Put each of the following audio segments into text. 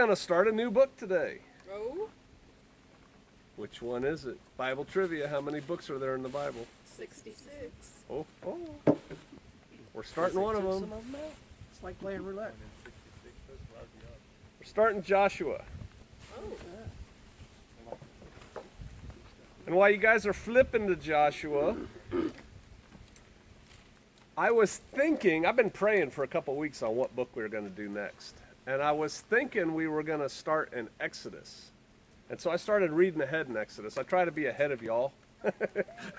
going to start a new book today. Oh. Which one is it? Bible trivia. How many books are there in the Bible? 66. Oh. We're starting one of them. It's like playing roulette. We're starting Joshua. Oh. And while you guys are flipping to Joshua, I was thinking, I've been praying for a couple weeks on what book we were going to do next. And I was thinking we were going to start in Exodus. And so I started reading ahead in Exodus. I try to be ahead of y'all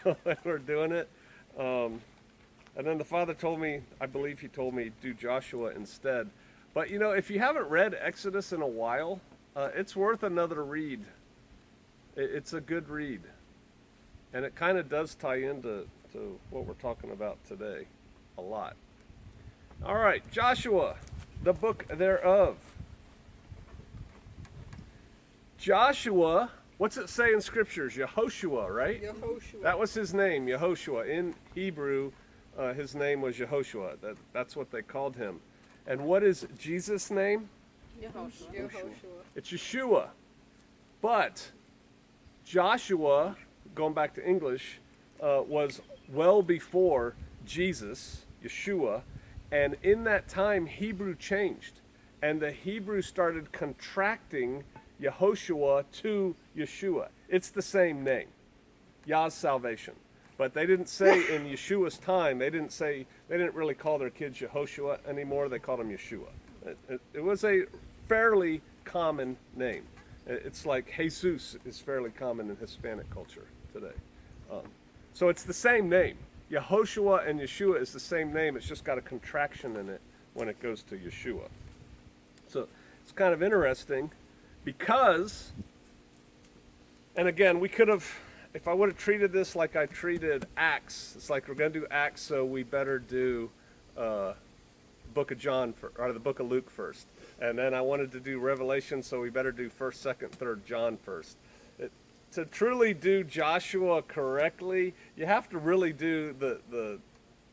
when we're doing it. And then the Father told me, I believe he told me, do Joshua instead. But you know, if you haven't read Exodus in a while, it's worth another read. It's a good read. And it kind of does tie into what we're talking about today a lot. All right, Joshua, the book thereof. Joshua, what's it say in scriptures? Yehoshua, right? Yehoshua. That was his name, Yehoshua. In Hebrew, his name was Yehoshua. That's what they called him. And what is Jesus' name? Yehoshua. It's Yeshua. But Joshua, going back to English, was well before Jesus, Yeshua. And in that time, Hebrew changed. And the Hebrew started contracting Yehoshua to Yeshua. It's the same name, Yah's salvation. But they didn't say in Yeshua's time, they didn't really call their kids Yehoshua anymore. They called him Yeshua. It was a fairly common name. It's like Jesus is fairly common in Hispanic culture today. So it's the same name. Yehoshua and Yeshua is the same name. It's just got a contraction in it when it goes to Yeshua. So it's kind of interesting because, and again, we could have, if I would have treated this like I treated Acts, it's like we're going to do Acts, so we better do Book of John or the Book of Luke first. And then I wanted to do Revelation, so we better do 1st, 2nd, 3rd John first. To truly do Joshua correctly, you have to really do the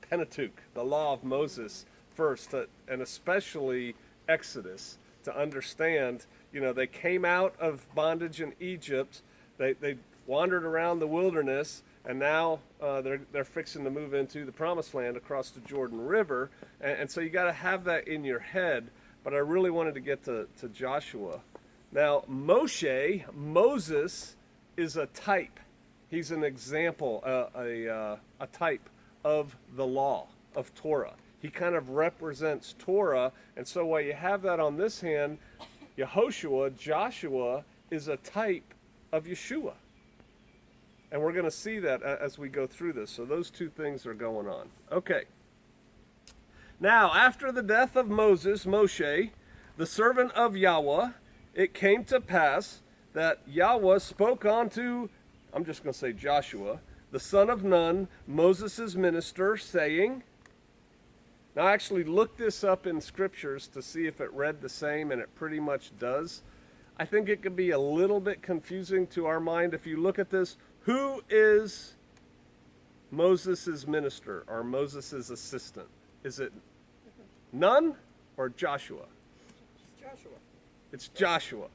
Pentateuch, the law of Moses first, and especially Exodus, to understand, you know, they came out of bondage in Egypt, they wandered around the wilderness, and now they're fixing to move into the Promised Land across the Jordan River, and so you got to have that in your head. But I really wanted to get to Joshua. Now, Moses is a type. He's an example, a type of the law of Torah. He kind of represents Torah, and so while you have that on this hand, Yehoshua, Joshua, is a type of Yeshua. And we're going to see that as we go through this. So those two things are going on. Okay. Now, after the death of Moshe, the servant of Yahweh, it came to pass that Yahweh spoke unto, I'm just going to say Joshua, the son of Nun, Moses' minister, saying, now I actually looked this up in scriptures to see if it read the same, and it pretty much does. I think it could be a little bit confusing to our mind if you look at this. Who is Moses' minister or Moses' assistant? Is it Nun or Joshua? Joshua. It's Joshua.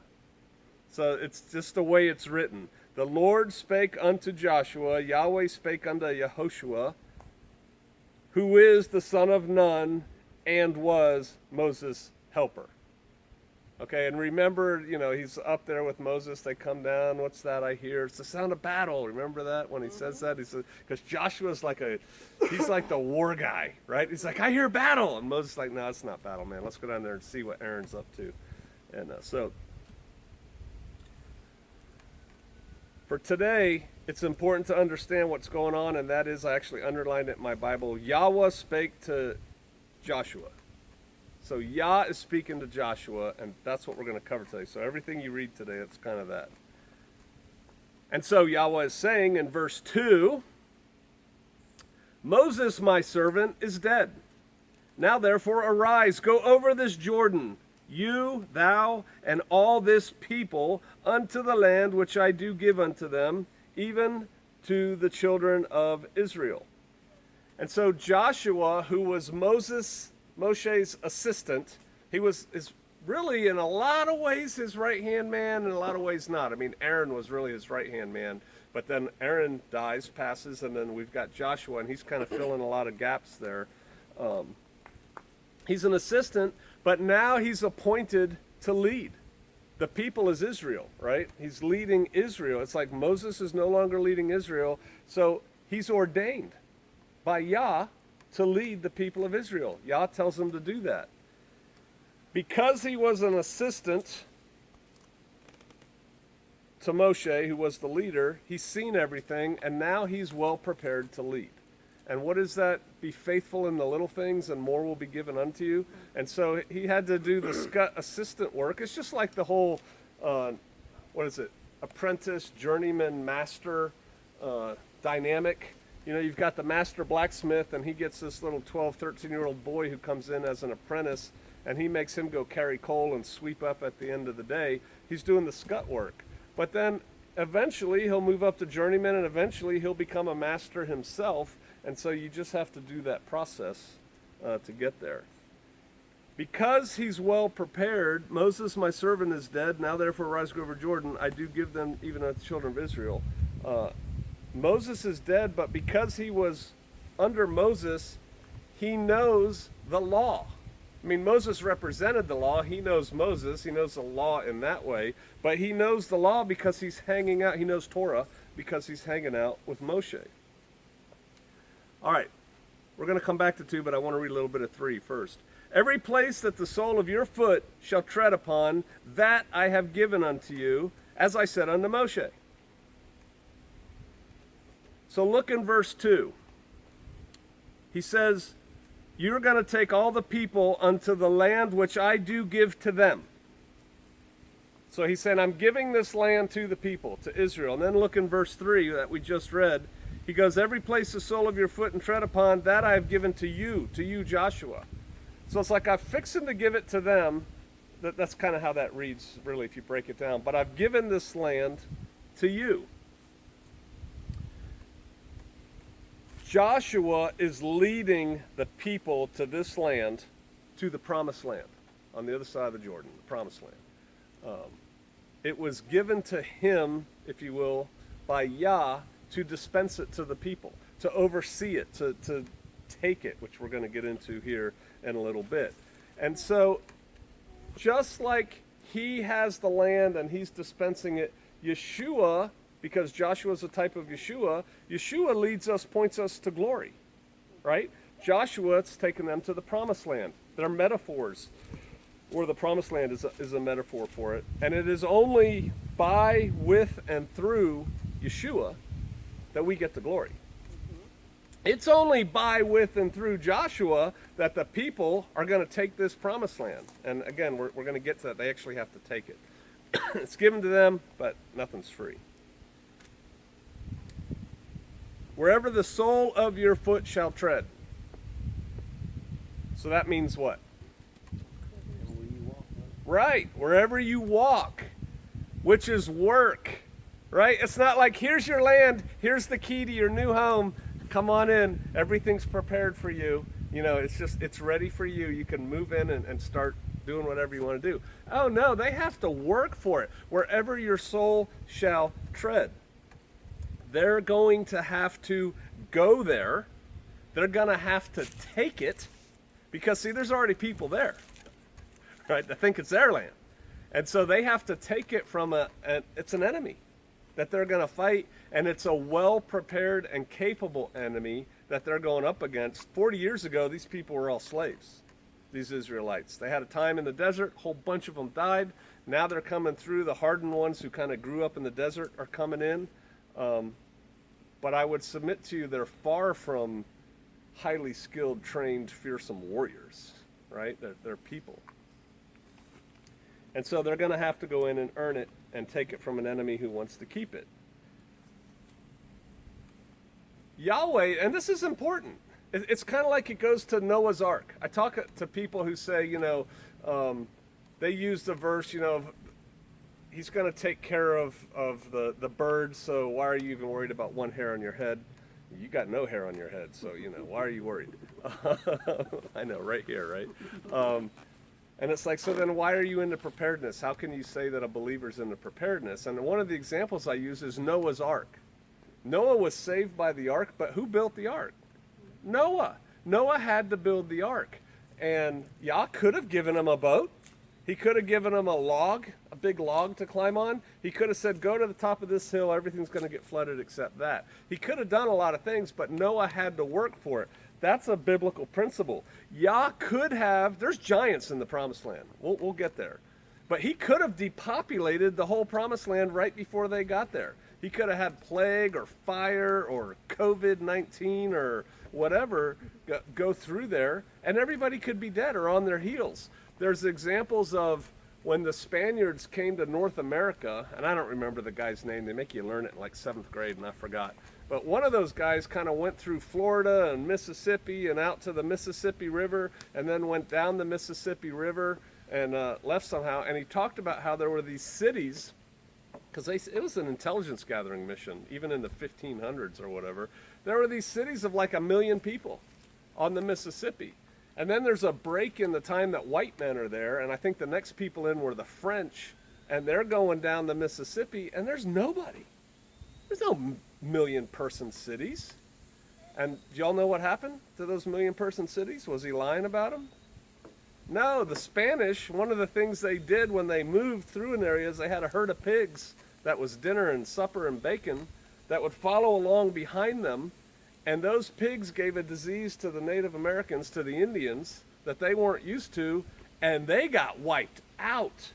So it's just the way it's written. The Lord spake unto Joshua, Yahweh spake unto Yehoshua, who is the son of Nun and was Moses' helper. Okay, and remember, you know, he's up there with Moses. They come down. What's that I hear? It's the sound of battle. Remember that when he says that? He says, because Joshua's he's like the war guy, right? He's like, I hear battle. And Moses is like, no, it's not battle, man. Let's go down there and see what Aaron's up to. And so for today, it's important to understand what's going on, and that is, I actually underlined it in my Bible, Yahweh spake to Joshua. So Yah is speaking to Joshua, and that's what we're going to cover today. So everything you read today, it's kind of that. And so Yahweh is saying in verse 2, Moses, my servant, is dead. Now therefore arise, go over this Jordan, you, thou, and all this people, unto the land which I do give unto them, even to the children of Israel. And so Joshua, who was Moshe's assistant, he was really in a lot of ways his right-hand man, in a lot of ways not. I mean, Aaron was really his right-hand man, but then Aaron dies, passes, and then we've got Joshua, and he's kind of filling a lot of gaps there. He's an assistant, but now he's appointed to lead. The people is Israel, right? He's leading Israel. It's like Moses is no longer leading Israel, so he's ordained by Yah to lead the people of Israel. Yah tells him to do that. Because he was an assistant to Moshe, who was the leader, he's seen everything, and now he's well prepared to lead. And what is that? Be faithful in the little things, and more will be given unto you. And so he had to do the assistant work. It's just like the whole, apprentice, journeyman, master dynamic. You know, you've got the master blacksmith, and he gets this little 12, 13-year-old boy who comes in as an apprentice, and he makes him go carry coal and sweep up at the end of the day. He's doing the scut work. But then eventually he'll move up to journeyman, and eventually he'll become a master himself. And so you just have to do that process to get there. Because he's well prepared, Moses, my servant, is dead. Now therefore rise, go over Jordan. I do give them even unto the children of Israel. Moses is dead, but because he was under Moses, he knows the law. I mean, Moses represented the law. He knows Moses. He knows the law in that way. But he knows the law because he's hanging out. He knows Torah because he's hanging out with Moshe. All right. We're going to come back to 2, but I want to read a little bit of 3 first. Every place that the sole of your foot shall tread upon, that I have given unto you, as I said unto Moshe. So look in verse 2. He says, you're going to take all the people unto the land which I do give to them. So he's saying, I'm giving this land to the people, to Israel. And then look in verse 3 that we just read. He goes, every place the sole of your foot and tread upon, that I have given to you, Joshua. So it's like I'm fixing to give it to them. That's kind of how that reads, really, if you break it down. But I've given this land to you. Joshua is leading the people to this land, to the promised land, on the other side of the Jordan, the promised land. It was given to him, if you will, by Yah to dispense it to the people, to oversee it, to take it, which we're going to get into here in a little bit. And so, just like he has the land and he's dispensing it, Yeshua, because Joshua is a type of Yeshua, Yeshua leads us, points us to glory, right? Joshua's taken them to the promised land. They're metaphors, or the promised land is a metaphor for it. And it is only by, with, and through Yeshua that we get the glory. It's only by, with, and through Joshua that the people are going to take this promised land. And again, we're going to get to that. They actually have to take it. It's given to them, but nothing's free. Wherever the sole of your foot shall tread. So that means what? Right, wherever you walk, which is work, right? It's not like, here's your land, here's the key to your new home, come on in, everything's prepared for you. You know, it's ready for you. You can move in and start doing whatever you want to do. Oh no, they have to work for it. Wherever your soul shall tread. They're going to have to go there. They're going to have to take it because, see, there's already people there, right? They think it's their land. And so they have to take it from it's an enemy that they're going to fight, and it's a well-prepared and capable enemy that they're going up against. 40 years ago, these people were all slaves, these Israelites. They had a time in the desert. A whole bunch of them died. Now they're coming through. The hardened ones who kind of grew up in the desert are coming in. But I would submit to you, they're far from highly skilled, trained, fearsome warriors, right? They're people. And so they're going to have to go in and earn it and take it from an enemy who wants to keep it. Yahweh, and this is important, it's kind of like it goes to Noah's Ark. I talk to people who say, they use the verse, he's going to take care of the birds, so why are you even worried about one hair on your head? You got no hair on your head, so, why are you worried? I know, right here, right? And it's like, so then why are you into preparedness? How can you say that a believer's into preparedness? And one of the examples I use is Noah's Ark. Noah was saved by the ark, but who built the ark? Noah. Noah had to build the ark. And Yah could have given him a boat. He could have given him a log, a big log to climb on. He could have said, go to the top of this hill, everything's going to get flooded except that. He could have done a lot of things, but Noah had to work for it. That's a biblical principle. Yah could have, there's giants in the promised land. We'll get there. But he could have depopulated the whole promised land right before they got there. He could have had plague or fire or COVID-19 or whatever go through there, and everybody could be dead or on their heels. There's examples of when the Spaniards came to North America, and I don't remember the guy's name. They make you learn it in like 7th grade, and I forgot. But one of those guys kind of went through Florida and Mississippi and out to the Mississippi River, and then went down the Mississippi River and left somehow. And he talked about how there were these cities, because it was an intelligence gathering mission, even in the 1500s or whatever. There were these cities of like 1 million people on the Mississippi. And then there's a break in the time that white men are there, and I think the next people in were the French, and they're going down the Mississippi, and there's nobody. There's no million-person cities. And do y'all know what happened to those million-person cities? Was he lying about them? No, the Spanish, one of the things they did when they moved through an area is they had a herd of pigs that was dinner and supper and bacon that would follow along behind them, and those pigs gave a disease to the Native Americans, to the Indians, that they weren't used to, and they got wiped out.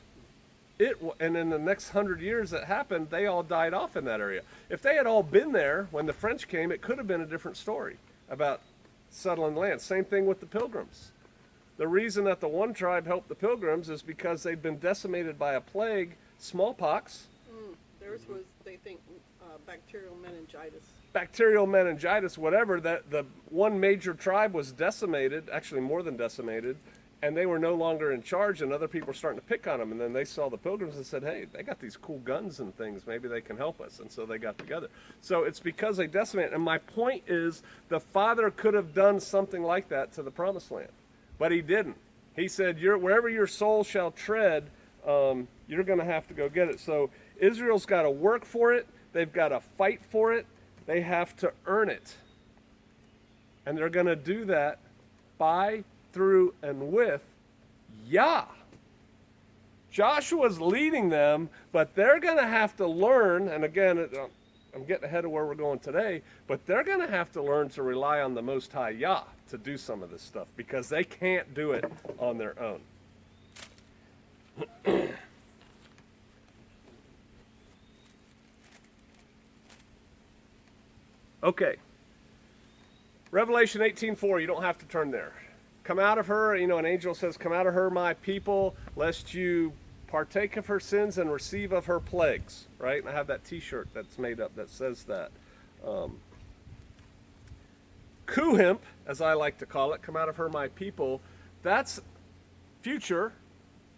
And in the next 100 years that happened, they all died off in that area. If they had all been there when the French came, it could have been a different story about settling land. Same thing with the Pilgrims. The reason that the one tribe helped the Pilgrims is because they'd been decimated by a plague, smallpox. Theirs was, they think, bacterial meningitis. Bacterial meningitis, whatever. That the one major tribe was decimated, actually more than decimated, and they were no longer in charge, and other people were starting to pick on them. And then they saw the Pilgrims and said, hey, they got these cool guns and things. Maybe they can help us. And so they got together. So it's because they decimated. And my point is, the Father could have done something like that to the Promised Land, but he didn't. He said, wherever your soul shall tread, you're going to have to go get it. So Israel's got to work for it. They've got to fight for it. They have to earn it. And they're going to do that by, through, and with Yah. Joshua's leading them, but they're going to have to learn, and again, I'm getting ahead of where we're going today, but they're going to have to learn to rely on the Most High Yah to do some of this stuff, because they can't do it on their own. Okay. Revelation 18:4, you don't have to turn there. Come out of her, an angel says, come out of her, my people, lest you partake of her sins and receive of her plagues, right? And I have that t-shirt that's made up that says that. Kuhimp, as I like to call it, come out of her, my people, that's future,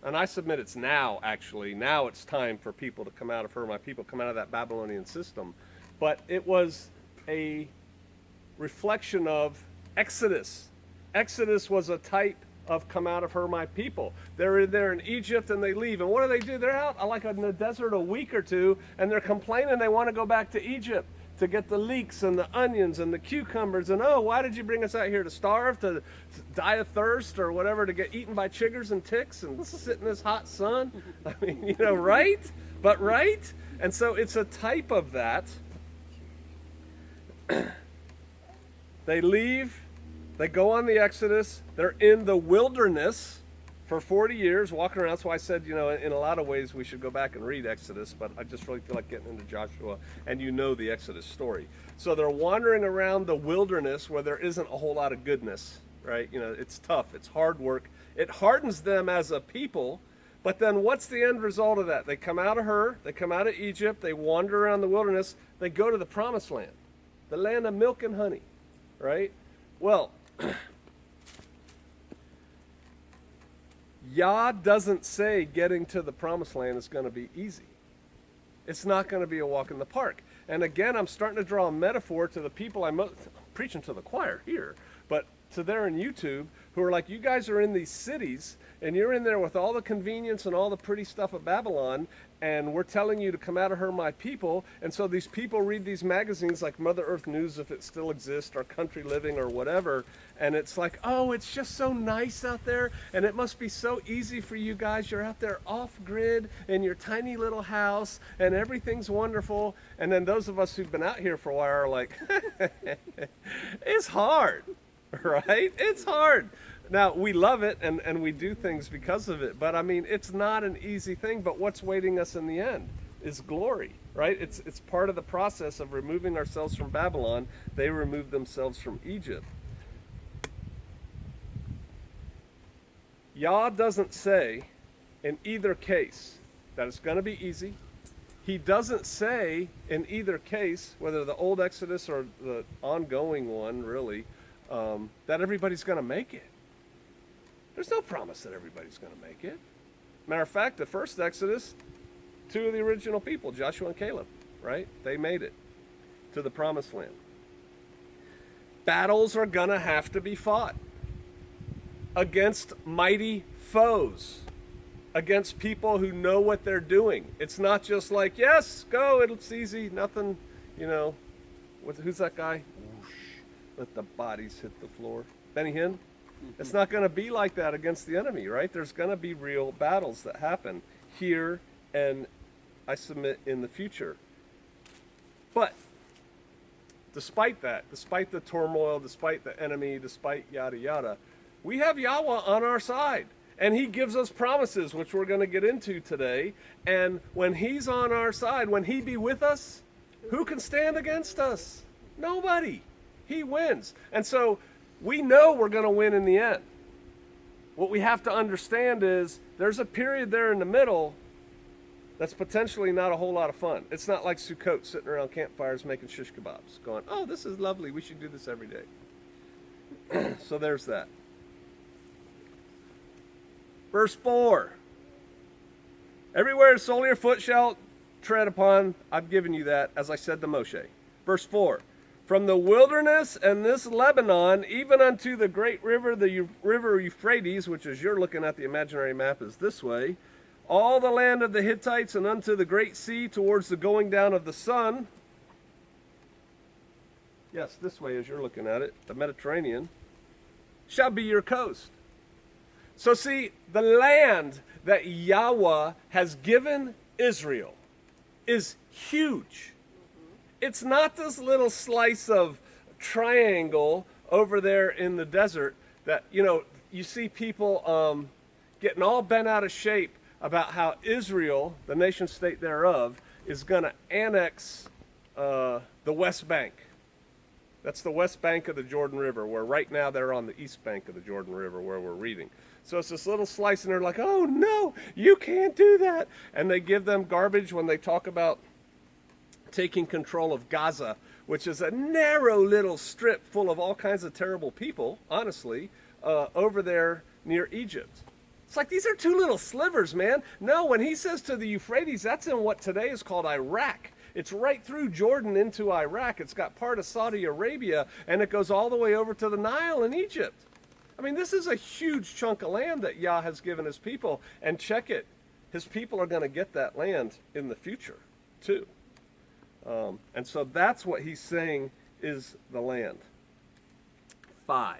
and I submit it's now, actually. Now it's time for people to come out of her, my people, come out of that Babylonian system. But it was a reflection of Exodus. Exodus was a type of come out of her, my people. They're there in Egypt and they leave. And what do? They're out like in the desert a week or two, and they're complaining they want to go back to Egypt to get the leeks and the onions and the cucumbers. And oh, why did you bring us out here to starve, to die of thirst or whatever, to get eaten by chiggers and ticks and sit in this hot sun? I mean, right? But right? And so it's a type of that. They leave, they go on the Exodus, they're in the wilderness for 40 years, walking around. That's why I said, in a lot of ways we should go back and read Exodus, but I just really feel like getting into Joshua, and the Exodus story. So they're wandering around the wilderness where there isn't a whole lot of goodness, right? It's tough, it's hard work. It hardens them as a people, but then what's the end result of that? They come out of her, they come out of Egypt, they wander around the wilderness, they go to the Promised Land, the land of milk and honey, right? Well, Yah doesn't say getting to the Promised Land is going to be easy. It's not going to be a walk in the park. And again, I'm starting to draw a metaphor to the people I'm preaching to the choir here, but to there in YouTube, who are like, you guys are in these cities, and you're in there with all the convenience and all the pretty stuff of Babylon, and we're telling you to come out of her, my people. And so these people read these magazines like Mother Earth News, if it still exists, or Country Living, or whatever, and it's like, oh, it's just so nice out there, and it must be so easy for you guys. You're out there off-grid in your tiny little house, and everything's wonderful. And then those of us who've been out here for a while are like, it's hard, right? It's hard. Now, we love it, and we do things because of it, but I mean, it's not an easy thing, but what's waiting us in the end is glory, right? It's part of the process of removing ourselves from Babylon. They removed themselves from Egypt. Yah doesn't say in either case that it's going to be easy. He doesn't say in either case, whether the old Exodus or the ongoing one, really, that everybody's going to make it. There's no promise that everybody's going to make it. Matter of fact, the first Exodus, 2 of the original people, Joshua and Caleb, right? They made it to the promised land. Battles are going to have to be fought against mighty foes, against people who know what they're doing. It's not just like, yes, go, it's easy, nothing, you know. Who's that guy? Whoosh, let the bodies hit the floor. Benny Hinn? It's not going to be like that against the enemy, right? There's going to be real battles that happen here and, I submit, in the future. But despite that, despite the turmoil, despite the enemy, despite yada yada, we have Yahweh on our side. And he gives us promises, which we're going to get into today. And when he's on our side, when he be with us, who can stand against us? Nobody. He wins. And so we know we're going to win in the end. What we have to understand is there's a period there in the middle that's potentially not a whole lot of fun. It's not like Sukkot sitting around campfires making shish kebabs, going, oh, this is lovely. We should do this every day. So there's that. Verse 4. Everywhere the sole of your foot shall tread upon, I've given you that, as I said to Moshe. Verse 4. From the wilderness and this Lebanon, even unto the great river, the river Euphrates, which as you're looking at the imaginary map is this way, all the land of the Hittites and unto the great sea towards the going down of the sun. Yes, this way as you're looking at it, the Mediterranean, shall be your coast. So see, the land that Yahweh has given Israel is huge. It's not this little slice of triangle over there in the desert that, you know, you see people getting all bent out of shape about how Israel, the nation state thereof, is going to annex the West Bank. That's the West Bank of the Jordan River, where right now they're on the East Bank of the Jordan River where we're reading. So it's this little slice, and they're like, oh no, you can't do that. And they give them garbage when they talk about taking control of Gaza, which is a narrow little strip full of all kinds of terrible people, honestly, over there near Egypt. It's like, these are two little slivers, man. No, when he says to the Euphrates, that's in what today is called Iraq. It's right through Jordan into Iraq. It's got part of Saudi Arabia, and it goes all the way over to the Nile in Egypt. I mean, this is a huge chunk of land that Yah has given his people. And check it, his people are going to get that land in the future, too. And so that's what he's saying is the land. 5.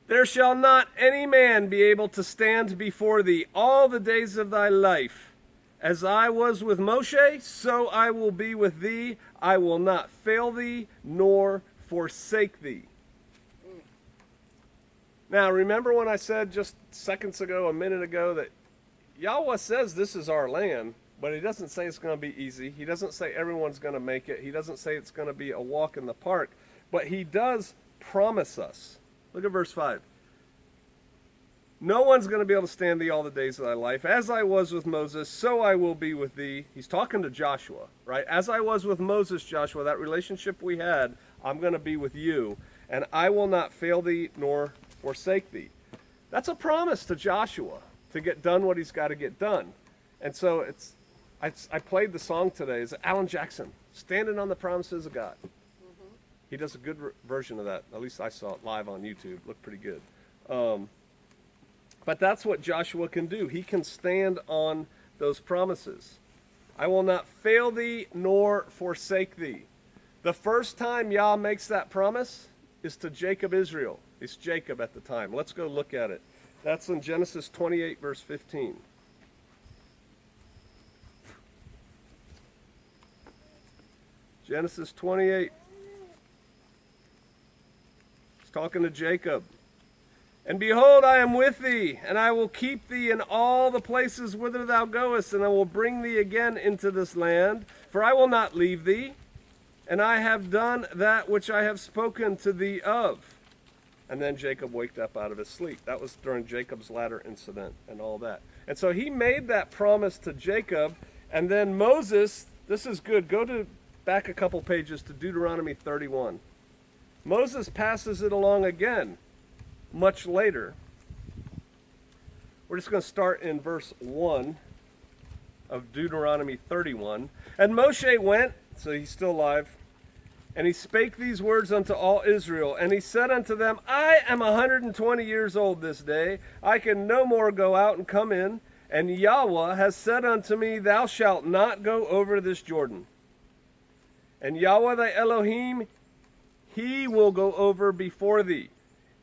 There shall not any man be able to stand before thee all the days of thy life. As I was with Moshe, so I will be with thee. I will not fail thee, nor forsake thee. Now, remember when I said just seconds ago, a minute ago, that Yahweh says this is our land, but he doesn't say it's going to be easy. He doesn't say everyone's going to make it. He doesn't say it's going to be a walk in the park. But he does promise us. Look at verse 5. No one's going to be able to stand thee all the days of thy life. As I was with Moses, so I will be with thee. He's talking to Joshua, right? As I was with Moses, Joshua, that relationship we had, I'm going to be with you. And I will not fail thee nor forsake thee. That's a promise to Joshua to get done what he's got to get done. And so I played the song today. It's Alan Jackson, Standing on the Promises of God. He does a good version of that. At least I saw it live on YouTube. Looked pretty good. But that's what Joshua can do. He can stand on those promises. I will not fail thee nor forsake thee. The first time Yah makes that promise is to Jacob Israel. It's Jacob at the time. Let's go look at it. That's in Genesis 28, verse 15. Genesis 28. It's talking to Jacob. And behold, I am with thee, and I will keep thee in all the places whither thou goest, and I will bring thee again into this land, for I will not leave thee, and I have done that which I have spoken to thee of. And then Jacob waked up out of his sleep. That was during Jacob's ladder incident and all that. And so he made that promise to Jacob, and then Moses, this is good, back a couple pages to Deuteronomy 31. Moses passes it along again, much later. We're just going to start in verse 1 of Deuteronomy 31. And Moshe went, so he's still alive, and he spake these words unto all Israel. And he said unto them, I am 120 years old this day. I can no more go out and come in. And Yahweh has said unto me, Thou shalt not go over this Jordan. And Yahweh thy Elohim, he will go over before thee.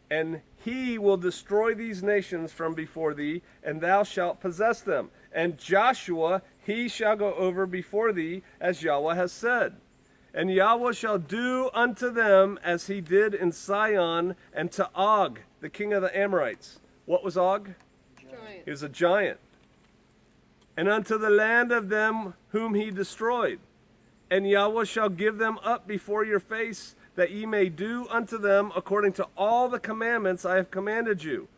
And he will destroy these nations from before thee, and thou shalt possess them. And Joshua, he shall go over before thee, as Yahweh has said. And Yahweh shall do unto them as he did in Sihon and to Og, the king of the Amorites. What was Og? Giant. He was a giant. And unto the land of them whom he destroyed. And Yahweh shall give them up before your face, that ye may do unto them according to all the commandments I have commanded you.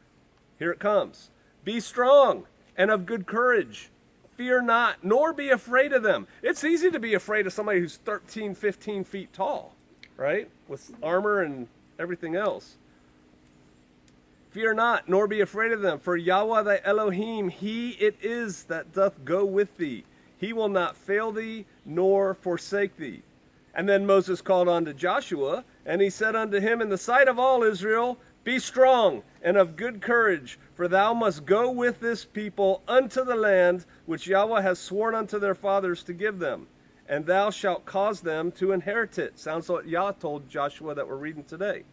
Here it comes. Be strong and of good courage. Fear not, nor be afraid of them. It's easy to be afraid of somebody who's 13, 15 feet tall, right? With armor and everything else. Fear not, nor be afraid of them. For Yahweh thy Elohim, he it is that doth go with thee. He will not fail thee, nor forsake thee. And then Moses called unto Joshua, and he said unto him in the sight of all Israel, Be strong and of good courage, for thou must go with this people unto the land which Yahweh has sworn unto their fathers to give them, and thou shalt cause them to inherit it. Sounds like Yah told Joshua that we're reading today.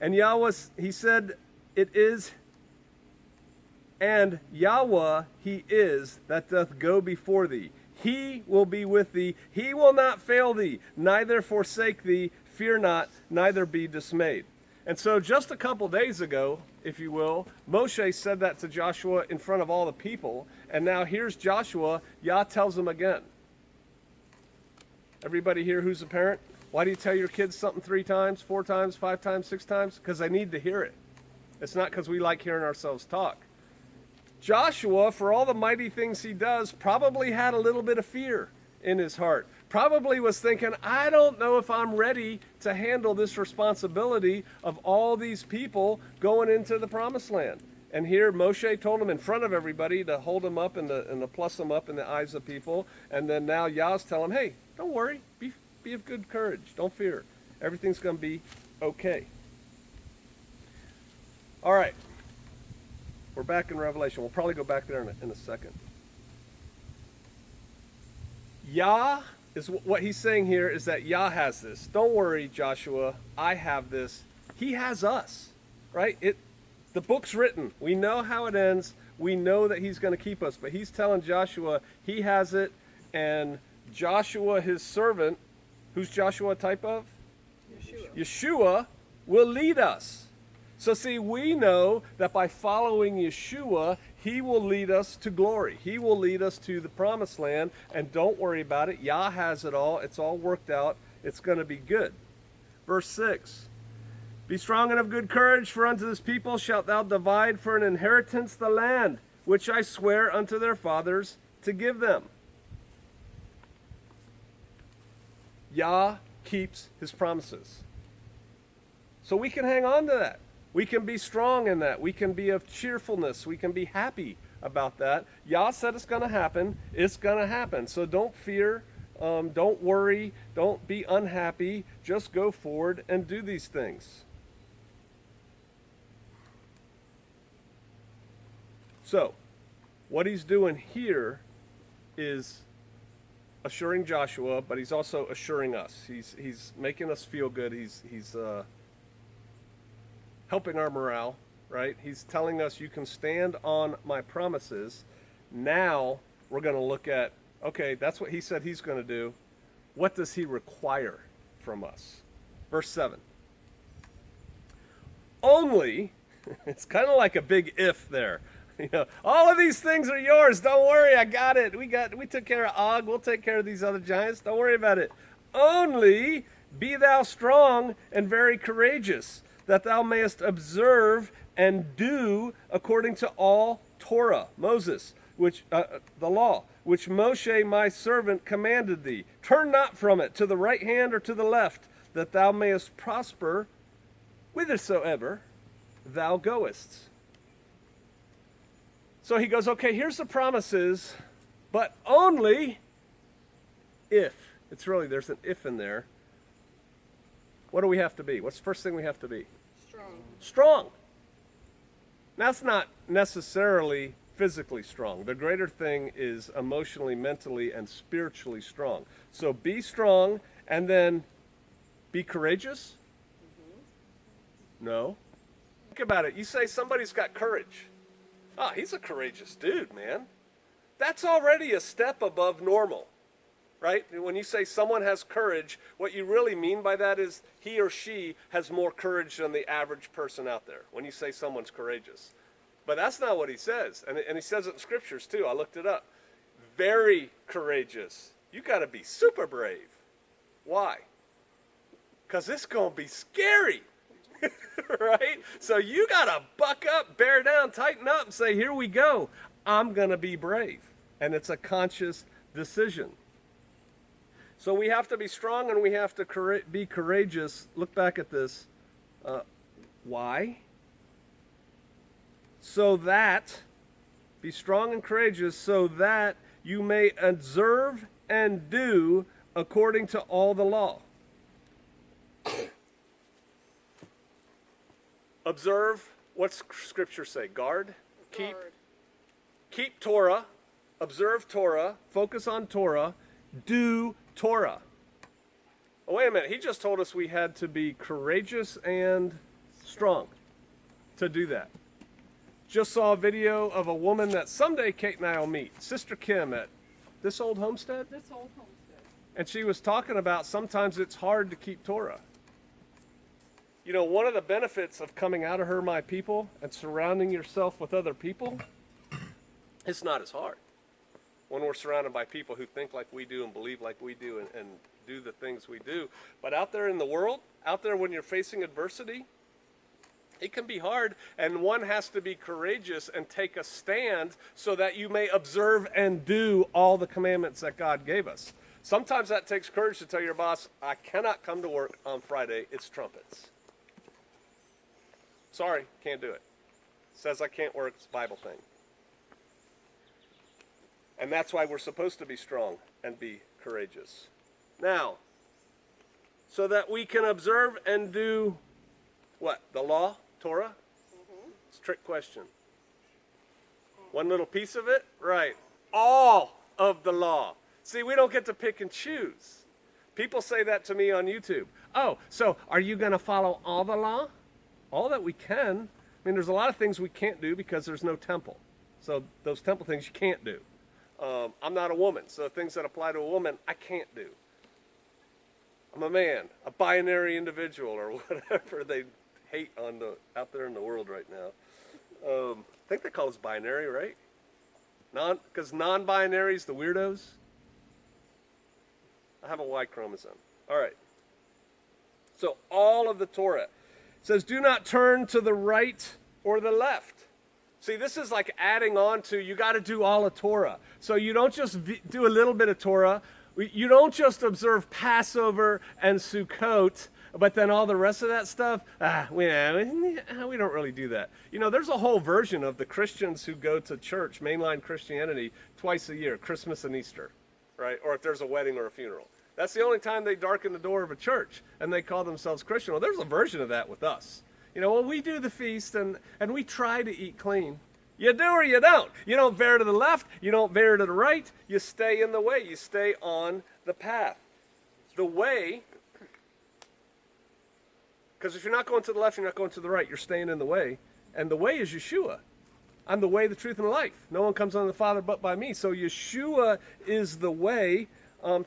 And Yahweh, he said, it is, and Yahweh he is that doth go before thee. He will be with thee. He will not fail thee, neither forsake thee. Fear not, neither be dismayed. And so just a couple days ago, if you will, Moshe said that to Joshua in front of all the people. And now here's Joshua. Yah tells him again. Everybody here who's a parent, why do you tell your kids something 3 times, 4 times, 5 times, 6 times? Because they need to hear it. It's not because we like hearing ourselves talk. Joshua, for all the mighty things he does, probably had a little bit of fear in his heart. Probably was thinking, I don't know if I'm ready to handle this responsibility of all these people going into the promised land. And here Moshe told him in front of everybody to hold him up and to plus him up in the eyes of people. And then now Yah's telling him, hey, don't worry. Be of good courage. Don't fear. Everything's going to be okay. All right. We're back in Revelation. We'll probably go back there in a second. Yah is what he's saying here is that Yah has this. Don't worry, Joshua. I have this. He has us, right? The book's written. We know how it ends. We know that he's going to keep us. But he's telling Joshua he has it. And Joshua, his servant, who's Joshua a type of? Yeshua will lead us. So see, we know that by following Yeshua, he will lead us to glory. He will lead us to the promised land. And don't worry about it. Yah has it all. It's all worked out. It's going to be good. Verse 6. Be strong and of good courage, for unto this people shalt thou divide for an inheritance the land, which I swear unto their fathers to give them. Yah keeps his promises. So we can hang on to that. We can be strong in that. We can be of cheerfulness. We can be happy about that. Yah said it's going to happen. It's going to happen. So don't fear. Don't worry. Don't be unhappy. Just go forward and do these things. So, what he's doing here is assuring Joshua, but he's also assuring us. He's making us feel good. He's helping our morale, right? He's telling us you can stand on my promises. Now we're going to look at, okay, that's what he said he's going to do. What does he require from us? Verse 7. Only, it's kind of like a big if there. You know, all of these things are yours. Don't worry, I got it. We took care of Og. We'll take care of these other giants. Don't worry about it. Only be thou strong and very courageous, that thou mayest observe and do according to all Torah, Moses, which the law, which Moshe my servant commanded thee. Turn not from it to the right hand or to the left, that thou mayest prosper whithersoever thou goest. So he goes, okay, here's the promises, but only if. It's really, there's an if in there. What do we have to be? What's the first thing we have to be? Strong. Strong. That's not necessarily physically strong. The greater thing is emotionally, mentally, and spiritually strong. So be strong, and then be courageous? No. Think about it. You say somebody's got courage. Oh, he's a courageous dude, man. That's already a step above normal, right? When you say someone has courage, what you really mean by that is he or she has more courage than the average person out there, when you say someone's courageous. But that's not what he says. And he says it in scriptures, too. I looked it up. Very courageous. You got to be super brave. Why? Because it's going to be scary. Right? So you got to buck up, bear down, tighten up, and say, here we go. I'm going to be brave. And it's a conscious decision. So we have to be strong and we have to be courageous. Look back at this. Why? So that, be strong and courageous, so that you may observe and do according to all the law. Observe, what's Scripture say? Guard? Keep Torah, observe Torah, focus on Torah, do Torah. Oh, wait a minute, he just told us we had to be courageous and strong to do that. Just saw a video of a woman that someday Kate and I will meet, Sister Kim at This Old Homestead. This old homestead. And she was talking about sometimes it's hard to keep Torah. You know, one of the benefits of coming out of Her My People and surrounding yourself with other people, it's not as hard. When we're surrounded by people who think like we do and believe like we do and do the things we do. But out there in the world, out there when you're facing adversity, it can be hard, and one has to be courageous and take a stand so that you may observe and do all the commandments that God gave us. Sometimes that takes courage to tell your boss, I cannot come to work on Friday, it's trumpets. Sorry, can't do it. Says I can't work, it's a Bible thing. And that's why we're supposed to be strong and be courageous. Now, so that we can observe and do what? The law? Torah? It's a trick question. One little piece of it? Right. All of the law. See, we don't get to pick and choose. People say that to me on YouTube. Oh, so are you going to follow all the law? All that we can. I mean, there's a lot of things we can't do because there's no temple. So those temple things you can't do. I'm not a woman, so things that apply to a woman, I can't do. I'm a man, a binary individual, or whatever they hate out there in the world right now. I think they call us binary, right? Because non-binaries, the weirdos. I have a Y chromosome. All right. So all of the Torah says, do not turn to the right or the left. See, this is like adding on to, you got to do all of Torah. So you don't just do a little bit of Torah. You don't just observe Passover and Sukkot, but then all the rest of that stuff, we don't really do that. You know, there's a whole version of the Christians who go to church, mainline Christianity, twice a year, Christmas and Easter, right? Or if there's a wedding or a funeral. That's the only time they darken the door of a church, and they call themselves Christian. Well, there's a version of that with us. You know, well, we do the feast, and we try to eat clean. You do or you don't. You don't veer to the left. You don't veer to the right. You stay in the way. You stay on the path. The way, because if you're not going to the left, you're not going to the right. You're staying in the way. And the way is Yeshua. I'm the way, the truth, and the life. No one comes unto the Father but by me. So Yeshua is the way.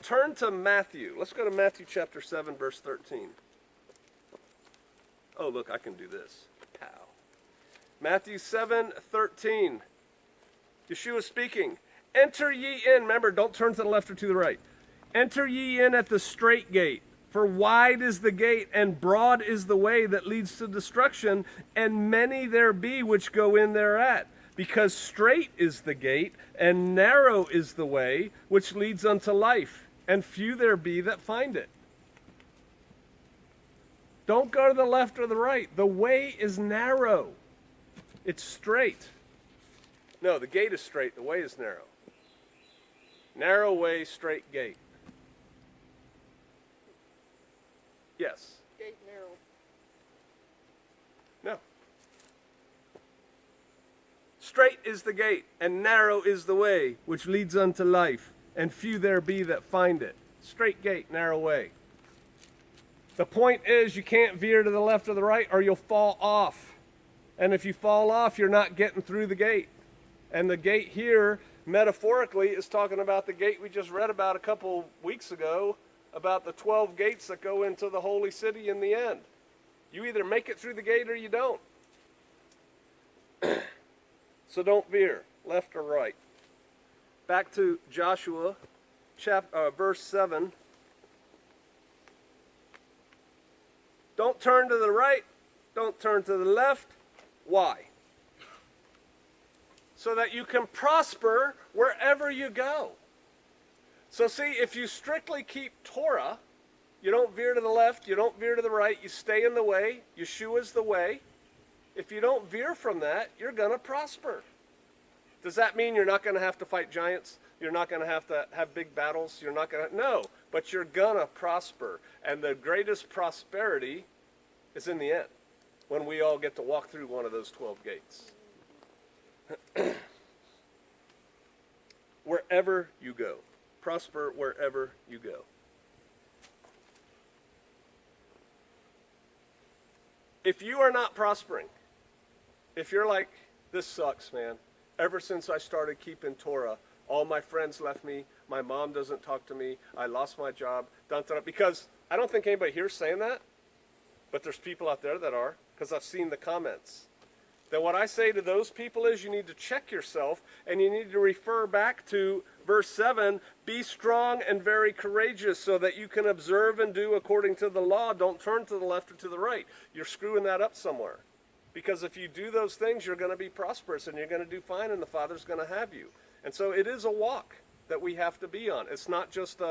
Turn to Matthew. Let's go to Matthew chapter 7, verse 13. Oh, look, I can do this. Pow. Matthew 7:13. Yeshua speaking. Enter ye in. Remember, don't turn to the left or to the right. Enter ye in at the strait gate. For wide is the gate, and broad is the way that leads to destruction, and many there be which go in thereat. Because strait is the gate, and narrow is the way which leads unto life, and few there be that find it. Don't go to the left or the right. The way is narrow. It's straight. No, the gate is straight. The way is narrow. Narrow way, straight gate. Yes. Gate narrow. No. Straight is the gate, and narrow is the way which leads unto life, and few there be that find it. Straight gate, narrow way. The point is, you can't veer to the left or the right, or you'll fall off. And if you fall off, you're not getting through the gate. And the gate here, metaphorically, is talking about the gate we just read about a couple weeks ago, about the 12 gates that go into the holy city in the end. You either make it through the gate or you don't. So don't veer, left or right. Back to Joshua, verse 7. Don't turn to the right, don't turn to the left. Why? So that you can prosper wherever you go. So see, if you strictly keep Torah, you don't veer to the left, you don't veer to the right, you stay in the way. Yeshua's the way. If you don't veer from that, you're going to prosper. Does that mean you're not going to have to fight giants? You're not going to have big battles? You're not going to? No, but you're going to prosper. And the greatest prosperity is in the end, when we all get to walk through one of those 12 gates. Wherever you go. Prosper wherever you go. If you are not prospering, if you're like, this sucks, man. Ever since I started keeping Torah, all my friends left me. My mom doesn't talk to me. I lost my job. Because I don't think anybody here is saying that. But there's people out there that are, because I've seen the comments. Then what I say to those people is you need to check yourself, and you need to refer back to verse 7, be strong and very courageous so that you can observe and do according to the law. Don't turn to the left or to the right. You're screwing that up somewhere. Because if you do those things, you're going to be prosperous, and you're going to do fine, and the Father's going to have you. And so it is a walk that we have to be on. It's not just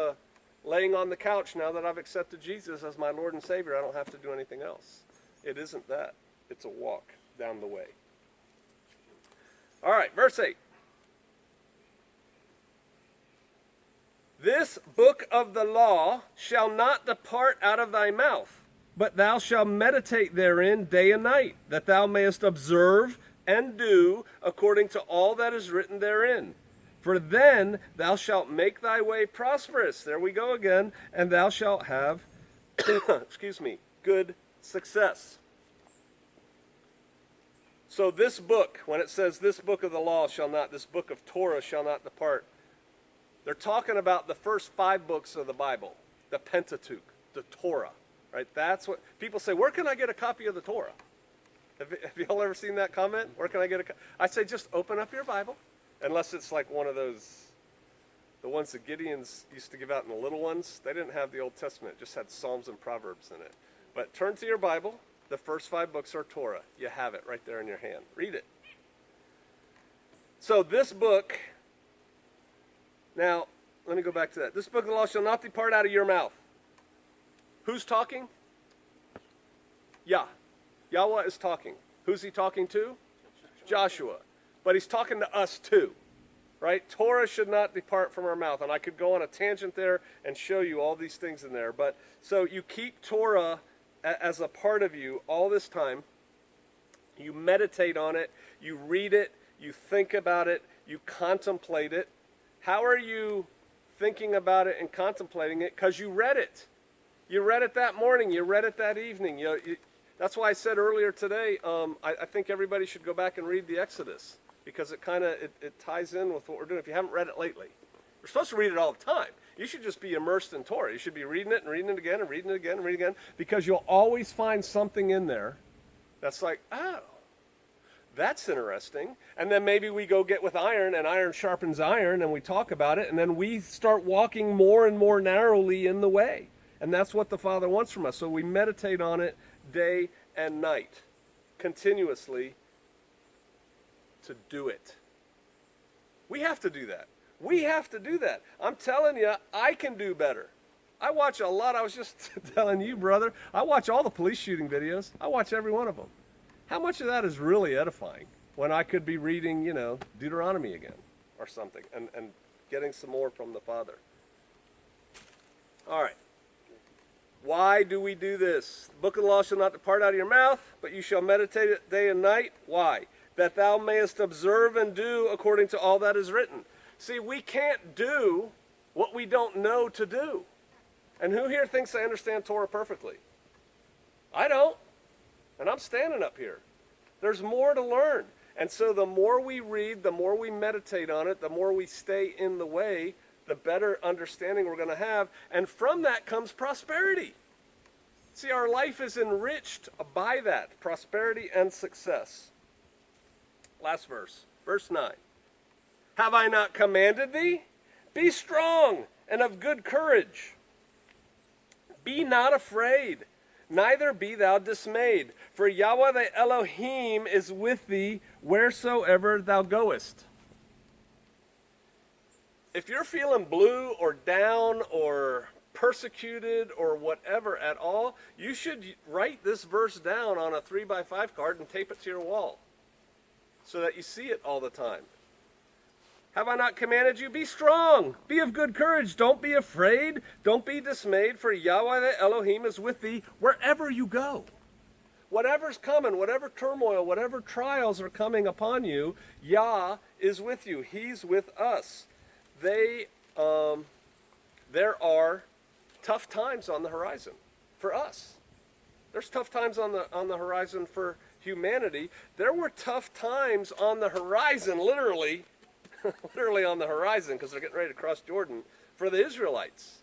laying on the couch now that I've accepted Jesus as my Lord and Savior. I don't have to do anything else. It isn't that. It's a walk down the way. All right, verse 8. This book of the law shall not depart out of thy mouth, but thou shalt meditate therein day and night, that thou mayest observe and do according to all that is written therein. For then thou shalt make thy way prosperous. There we go again. And thou shalt have, good success. So this book, when it says this book of the law this book of Torah shall not depart, they're talking about the first 5 books of the Bible, the Pentateuch, the Torah, right? That's what people say. Where can I get a copy of the Torah? Have y'all ever seen that comment? Where can I get I say just open up your Bible, unless it's like one of those, the ones that Gideon's used to give out in the little ones. They didn't have the Old Testament; it just had Psalms and Proverbs in it. But turn to your Bible. The first 5 books are Torah. You have it right there in your hand. Read it. So this book, now, let me go back to that. This book of the law shall not depart out of your mouth. Who's talking? Yahweh is talking. Who's he talking to? Joshua. But he's talking to us too, right? Torah should not depart from our mouth. And I could go on a tangent there and show you all these things in there. But so you keep Torah as a part of you all this time. You meditate on it. You read it. you think about it, you contemplate it. How are you thinking about it and contemplating it? Because you read it. You read it that morning. You read it that evening. That's why I said earlier today, I think everybody should go back and read the Exodus, because it kind of it ties in with what we're doing if you haven't read it lately. We're supposed to read it all the time. You should just be immersed in Torah. You should be reading it and reading it again and reading it again and reading it again, because you'll always find something in there that's like, oh, that's interesting. And then maybe we go get with iron, and iron sharpens iron, and we talk about it, and then we start walking more and more narrowly in the way. And that's what the Father wants from us. So we meditate on it day and night, continuously, to do it. We have to do that. We have to do that. I'm telling you, I can do better. I watch a lot. I was just telling you, brother, I watch all the police shooting videos. I watch every one of them. How much of that is really edifying when I could be reading, Deuteronomy again or something and getting some more from the Father? All right. Why do we do this? The book of the law shall not depart out of your mouth, but you shall meditate it day and night. Why? That thou mayest observe and do according to all that is written. See, we can't do what we don't know to do. And who here thinks they understand Torah perfectly? I don't. And I'm standing up here. There's more to learn. And so the more we read, the more we meditate on it, the more we stay in the way, the better understanding we're going to have. And from that comes prosperity. See, our life is enriched by that, prosperity and success. Last verse, verse 9. Have I not commanded thee? Be strong and of good courage. Be not afraid, neither be thou dismayed. For Yahweh the Elohim is with thee wheresoever thou goest. If you're feeling blue or down or persecuted or whatever at all, you should write this verse down on a 3x5 card and tape it to your wall so that you see it all the time. Have I not commanded you? Be strong. Be of good courage. Don't be afraid. Don't be dismayed, for Yahweh the Elohim is with thee wherever you go. Whatever's coming, whatever turmoil, whatever trials are coming upon you, Yah is with you. He's with us. There are tough times on the horizon for us. There's tough times on the horizon for humanity. There were tough times on the horizon, literally on the horizon, because they're getting ready to cross Jordan, for the Israelites.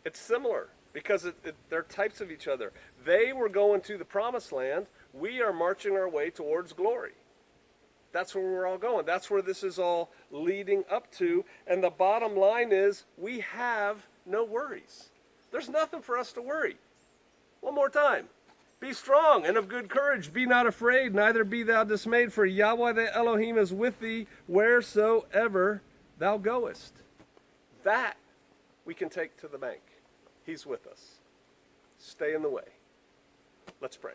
It's similar because they're types of each other. They were going to the promised land. We are marching our way towards glory. That's where we're all going. That's where this is all leading up to. And the bottom line is we have no worries. There's nothing for us to worry. One more time. Be strong and of good courage. Be not afraid, neither be thou dismayed, for Yahweh the Elohim is with thee wheresoever thou goest. That we can take to the bank. He's with us. Stay in the way. Let's pray.